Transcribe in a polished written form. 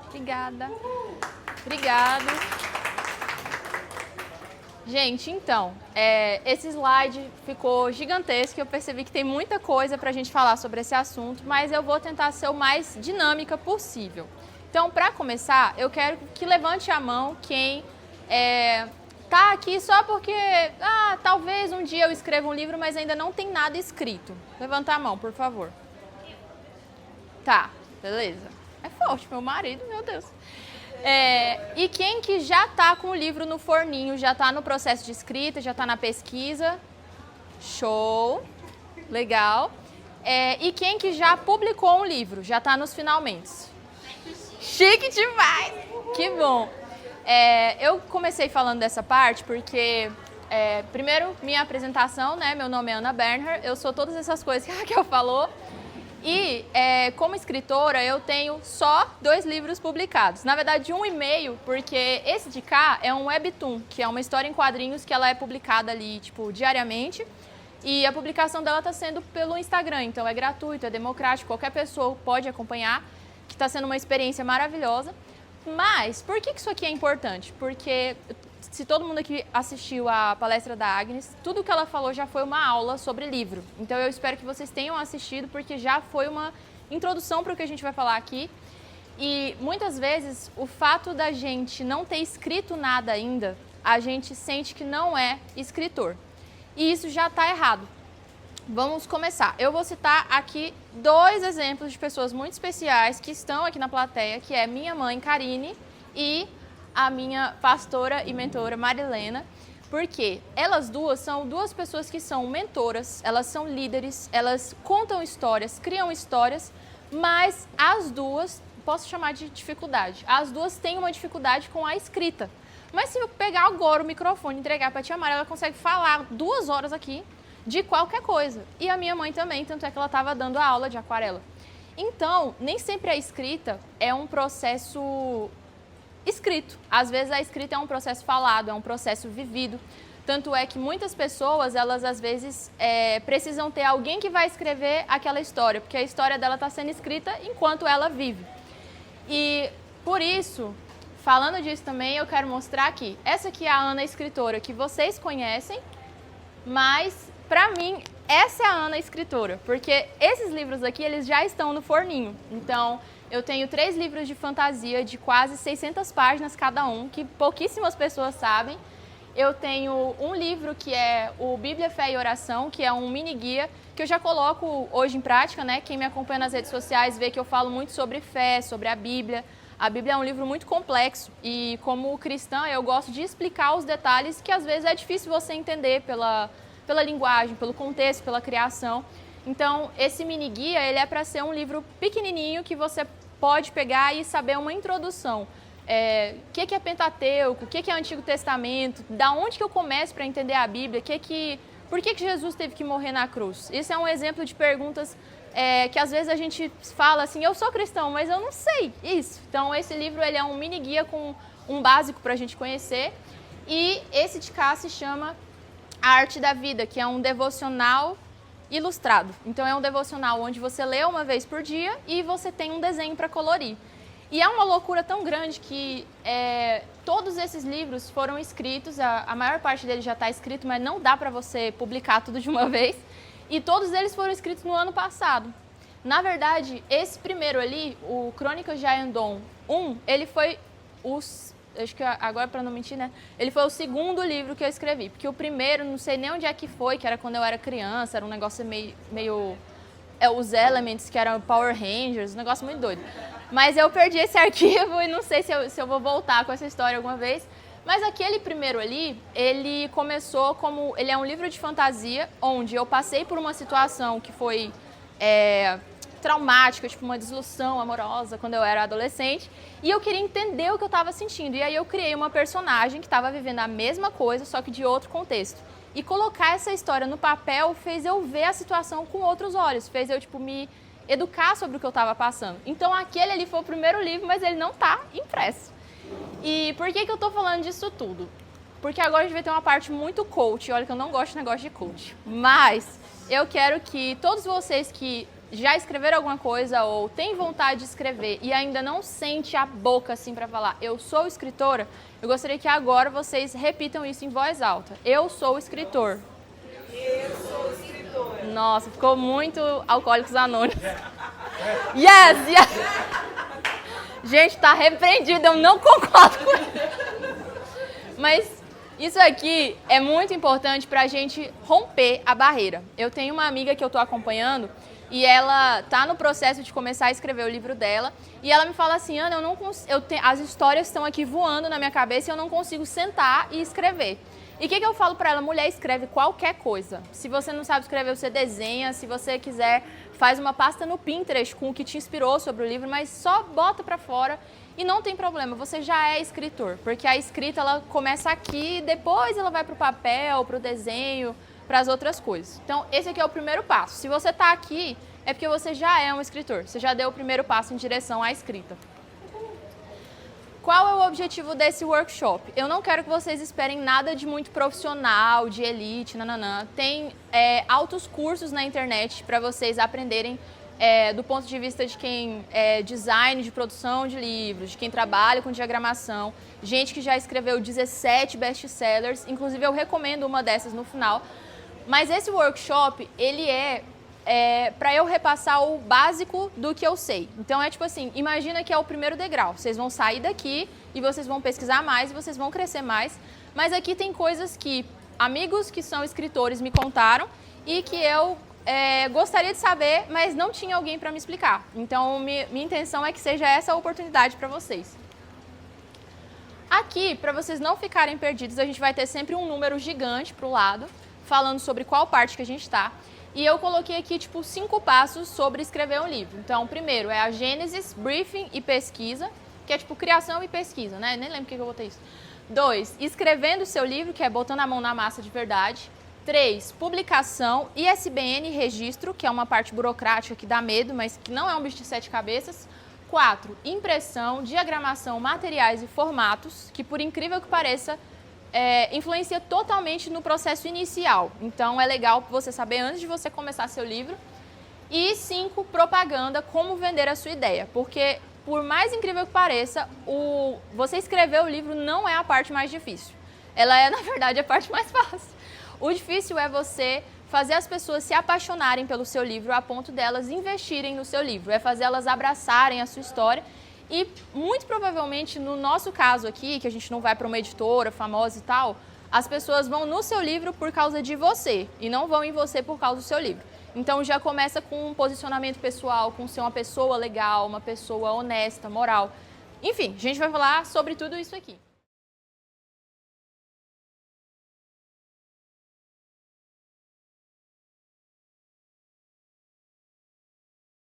Obrigada. Obrigado. Gente, então, esse slide ficou gigantesco. Eu percebi que tem muita coisa para a gente falar sobre esse assunto, mas eu vou tentar ser o mais dinâmica possível. Então, para começar, eu quero que levante a mão quem tá aqui só porque, talvez um dia eu escreva um livro, mas ainda não tem nada escrito. Levanta a mão, por favor. Tá, beleza. É forte, meu marido, meu Deus. E quem que já está com o livro no forninho, já está no processo de escrita, já está na pesquisa? Show, legal. E quem que já publicou um livro, já está nos finalmente? Chique demais! Que bom! Eu comecei falando dessa parte porque, primeiro, minha apresentação, né? Meu nome é Ana Bernhard, eu sou todas essas coisas que a Raquel falou. E, como escritora, eu tenho só 2 livros publicados. Na verdade, 1,5, porque esse de cá é um webtoon, que é uma história em quadrinhos que ela é publicada ali, tipo, diariamente. E a publicação dela está sendo pelo Instagram, então é gratuito, é democrático, qualquer pessoa pode acompanhar, que está sendo uma experiência maravilhosa. Mas, por que isso aqui é importante? Porque se todo mundo aqui assistiu a palestra da Agnes, tudo que ela falou já foi uma aula sobre livro. Então eu espero que vocês tenham assistido, porque já foi uma introdução para o que a gente vai falar aqui. E muitas vezes o fato da gente não ter escrito nada ainda, a gente sente que não é escritor. E isso já está errado. Vamos começar. Eu vou citar aqui 2 exemplos de pessoas muito especiais que estão aqui na plateia, que é minha mãe, Karine, e a minha pastora e mentora, Marilena, porque elas duas são 2 pessoas que são mentoras, elas são líderes, elas contam histórias, criam histórias, mas as duas, posso chamar de dificuldade, as duas têm uma dificuldade com a escrita. Mas se eu pegar agora o microfone e entregar para a tia Mara, ela consegue falar 2 horas aqui de qualquer coisa. E a minha mãe também, tanto é que ela estava dando a aula de aquarela. Então, nem sempre a escrita é um processo escrito. Às vezes a escrita é um processo falado, é um processo vivido. Tanto é que muitas pessoas, elas às vezes precisam ter alguém que vai escrever aquela história, porque a história dela está sendo escrita enquanto ela vive. E por isso, falando disso também, eu quero mostrar aqui. Essa aqui é a Ana escritora, que vocês conhecem, mas para mim essa é a Ana escritora, porque esses livros aqui, eles já estão no forninho. Então, eu tenho 3 livros de fantasia de quase 600 páginas cada um, que pouquíssimas pessoas sabem. Eu tenho um livro que é o Bíblia, Fé e Oração, que é um mini guia que eu já coloco hoje em prática, né? Quem me acompanha nas redes sociais vê que eu falo muito sobre fé, sobre a Bíblia. A Bíblia é um livro muito complexo e, como cristã, eu gosto de explicar os detalhes que às vezes é difícil você entender pela linguagem, pelo contexto, pela criação. Então, esse mini guia, ele é para ser um livro pequenininho que você pode pegar e saber uma introdução. O que é Pentateuco, o que é Antigo Testamento, da onde que eu começo para entender a Bíblia, por que Jesus teve que morrer na cruz? Isso é um exemplo de perguntas que às vezes a gente fala assim, eu sou cristão, mas eu não sei isso. Então, esse livro ele é um mini guia com um básico para a gente conhecer. E esse de cá se chama A Arte da Vida, que é um devocional ilustrado. Então é um devocional onde você lê uma vez por dia e você tem um desenho para colorir. E é uma loucura tão grande que todos esses livros foram escritos, a maior parte deles já está escrito, mas não dá para você publicar tudo de uma vez. E todos eles foram escritos no ano passado. Na verdade, esse primeiro ali, o Crônicas de Ayandon 1, ele foi acho que agora, para não mentir, né? Ele foi o 2º livro que eu escrevi. Porque o primeiro, não sei nem onde é que foi, que era quando eu era criança, era um negócio meio os Elements, que eram Power Rangers, um negócio muito doido. Mas eu perdi esse arquivo e não sei se eu vou voltar com essa história alguma vez. Mas aquele primeiro ali, ele começou como... Ele é um livro de fantasia, onde eu passei por uma situação que foi traumática, tipo uma desilusão amorosa quando eu era adolescente, e eu queria entender o que eu estava sentindo. E aí eu criei uma personagem que estava vivendo a mesma coisa, só que de outro contexto. E colocar essa história no papel fez eu ver a situação com outros olhos, fez eu me educar sobre o que eu estava passando. Então aquele ali foi o primeiro livro, mas ele não está impresso. E por que eu estou falando disso tudo? Porque agora a gente vai ter uma parte muito coach. Olha que eu não gosto de negócio de coach. Mas eu quero que todos vocês que já escreveram alguma coisa ou tem vontade de escrever e ainda não sente a boca assim para falar, eu sou escritora, eu gostaria que agora vocês repitam isso em voz alta. Eu sou escritor. Eu sou escritora. Nossa, ficou muito Alcoólicos Anônimos. Yes, yes. Gente, tá repreendido, eu não concordo com isso. Mas isso aqui é muito importante pra gente romper a barreira. Eu tenho uma amiga que eu tô acompanhando e ela tá no processo de começar a escrever o livro dela e ela me fala assim, Ana, as histórias estão aqui voando na minha cabeça e eu não consigo sentar e escrever. E o que eu falo pra ela? Mulher, escreve qualquer coisa. Se você não sabe escrever, você desenha. Se você quiser, faz uma pasta no Pinterest com o que te inspirou sobre o livro, mas só bota pra fora e não tem problema, você já é escritor. Porque a escrita, ela começa aqui, depois ela vai pro papel, pro desenho, para as outras coisas. Então, esse aqui é o primeiro passo. Se você tá aqui, é porque você já é um escritor. Você já deu o primeiro passo em direção à escrita. Qual é o objetivo desse workshop? Eu não quero que vocês esperem nada de muito profissional, de elite, nananã. Tem altos cursos na internet para vocês aprenderem do ponto de vista de quem é design de produção de livros, de quem trabalha com diagramação, gente que já escreveu 17 best-sellers, inclusive eu recomendo uma dessas no final. Mas esse workshop, ele para eu repassar o básico do que eu sei. Então é tipo assim, imagina que é o primeiro degrau. Vocês vão sair daqui e vocês vão pesquisar mais, e vocês vão crescer mais. Mas aqui tem coisas que amigos que são escritores me contaram e que eu gostaria de saber, mas não tinha alguém para me explicar. Então minha intenção é que seja essa a oportunidade para vocês. Aqui, para vocês não ficarem perdidos, a gente vai ter sempre um número gigante para o lado, falando sobre qual parte que a gente está. E eu coloquei aqui, tipo, 5 passos sobre escrever um livro. Então, primeiro é a gênesis, briefing e pesquisa, que é tipo criação e pesquisa, né? Nem lembro porque eu botei isso. 2, escrevendo o seu livro, que é botando a mão na massa de verdade. 3, publicação, ISBN e registro, que é uma parte burocrática que dá medo, mas que não é um bicho de 7 cabeças. 4, impressão, diagramação, materiais e formatos, que por incrível que pareça, influencia totalmente no processo inicial. Então, é legal você saber antes de você começar seu livro. E 5, propaganda, como vender a sua ideia. Porque, por mais incrível que pareça, você escrever o livro não é a parte mais difícil. Ela é, na verdade, a parte mais fácil. O difícil é você fazer as pessoas se apaixonarem pelo seu livro a ponto delas investirem no seu livro. É fazer elas abraçarem a sua história. E, muito provavelmente, no nosso caso aqui, que a gente não vai para uma editora famosa e tal, as pessoas vão no seu livro por causa de você e não vão em você por causa do seu livro. Então, já começa com um posicionamento pessoal, com ser uma pessoa legal, uma pessoa honesta, moral. Enfim, a gente vai falar sobre tudo isso aqui.